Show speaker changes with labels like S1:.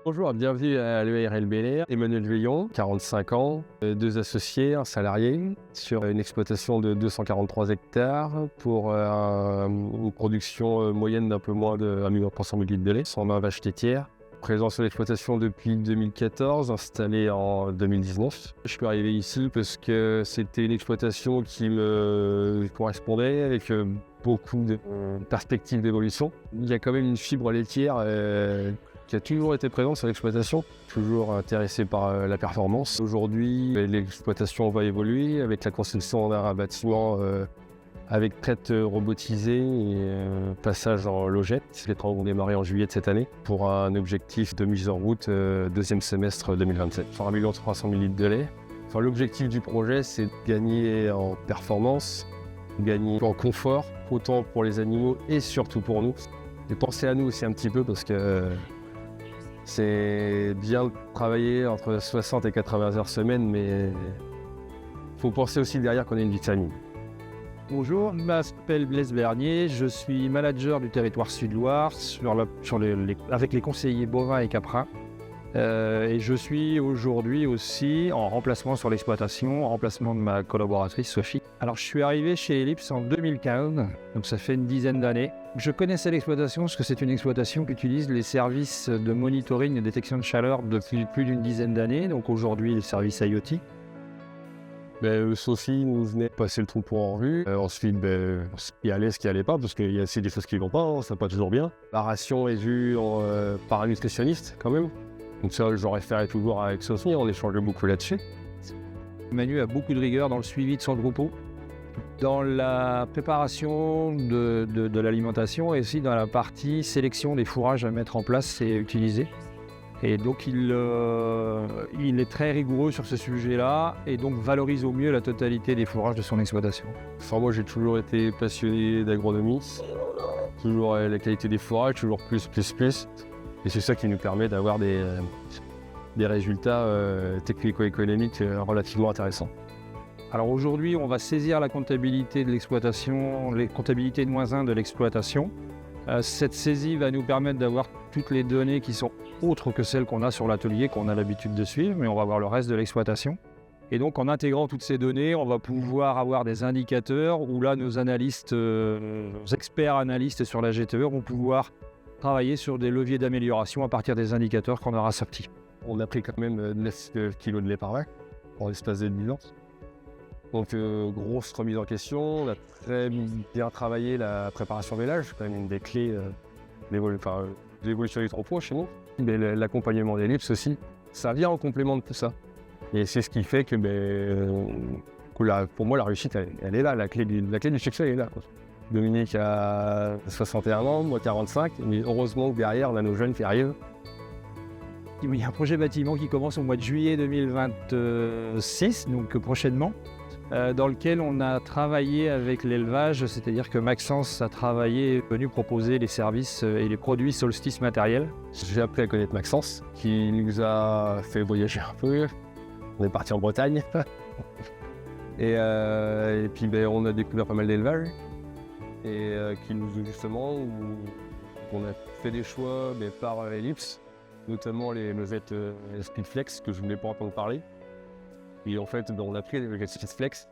S1: Bonjour, bienvenue à l'EARL Bel Air. Emmanuel Veillon, 45 ans, deux associés, un salarié, sur une exploitation de 243 hectares pour une production moyenne d'un peu moins de 1 300 000 litres de lait, 120 vaches laitières. Présent sur l'exploitation depuis 2014, installé en 2019. Je suis arrivé ici parce que c'était une exploitation qui me correspondait avec beaucoup de perspectives d'évolution. Il y a quand même une fibre laitière qui a toujours été présente sur l'exploitation, toujours intéressé par la performance. Aujourd'hui, l'exploitation va évoluer avec la construction d'un bâtiment avec traite robotisée et passage en logette. Les travaux vont démarrer en juillet de cette année pour un objectif de mise en route deuxième semestre 2027. Sur 1 300 000 litres de lait. Enfin, l'objectif du projet, c'est de gagner en performance, gagner en confort, autant pour les animaux et surtout pour nous. Et penser à nous aussi un petit peu parce que c'est bien de travailler entre 60 et 80 heures semaine, mais il faut penser aussi derrière qu'on est une vie de famille.
S2: Bonjour, je m'appelle Blaise Bernier, je suis manager du territoire Sud-Loire avec les conseillers bovins et caprins. Et je suis aujourd'hui aussi en remplacement sur l'exploitation, en remplacement de ma collaboratrice Sophie. Alors je suis arrivé chez Ellipse en 2015, donc ça fait une dizaine d'années. Je connaissais l'exploitation parce que c'est une exploitation qui utilise les services de monitoring et détection de chaleur depuis plus d'une dizaine d'années, donc aujourd'hui le service IoT.
S1: Sophie nous venait passer le trou en revue. Ensuite, ce qui allait, ce qui allait pas, parce qu'il y a aussi des choses qui ne vont pas, hein, ça va pas toujours bien. La ration est vue par un nutritionniste quand même. Donc ça, j'en référais toujours avec Sophie, on échangeait beaucoup là-dessus.
S2: Manu a beaucoup de rigueur dans le suivi de son troupeau, dans la préparation de l'alimentation et aussi dans la partie sélection des fourrages à mettre en place et utiliser. Et donc il est très rigoureux sur ce sujet-là et donc valorise au mieux la totalité des fourrages de son exploitation.
S1: Enfin, moi j'ai toujours été passionné d'agronomie, toujours la qualité des fourrages, toujours plus. Et c'est ça qui nous permet d'avoir des résultats technico-économiques relativement intéressants.
S2: Alors aujourd'hui, on va saisir la comptabilité de l'exploitation, les comptabilités de -1 de l'exploitation. Cette saisie va nous permettre d'avoir toutes les données qui sont autres que celles qu'on a sur l'atelier, qu'on a l'habitude de suivre, mais on va avoir le reste de l'exploitation. Et donc en intégrant toutes ces données, on va pouvoir avoir des indicateurs où là nos analystes, nos experts analystes sur la GTE vont pouvoir travailler sur des leviers d'amélioration à partir des indicateurs qu'on aura sortis.
S1: On a pris quand même 9 kg de lait par vache en l'espace de 10 ans. Donc grosse remise en question, on a très bien travaillé la préparation vélage, c'est quand même une des clés de l'évolution du troupeau chez nous. Mais l'accompagnement des lips aussi, ça vient en complément de tout ça. Et c'est ce qui fait que pour moi la réussite elle est là, la clé du succès elle est là. Dominique a 61 ans, moi 45, mais heureusement que derrière on a nos jeunes qui arrivent.
S2: Il y a un projet bâtiment qui commence au mois de juillet 2026, donc prochainement, dans lequel on a travaillé avec l'élevage, c'est-à-dire que Maxence a travaillé, est venu proposer les services et les produits Solstice Matériel.
S1: J'ai appris à connaître Maxence, qui nous a fait voyager un peu. On est parti en Bretagne. et puis on a découvert pas mal d'élevage. Et qui nous justement, on a fait des choix par Ellipse, notamment les meuvettes Speedflex que je ne voulais pas entendre parler. Et en fait, on a pris les Speedflex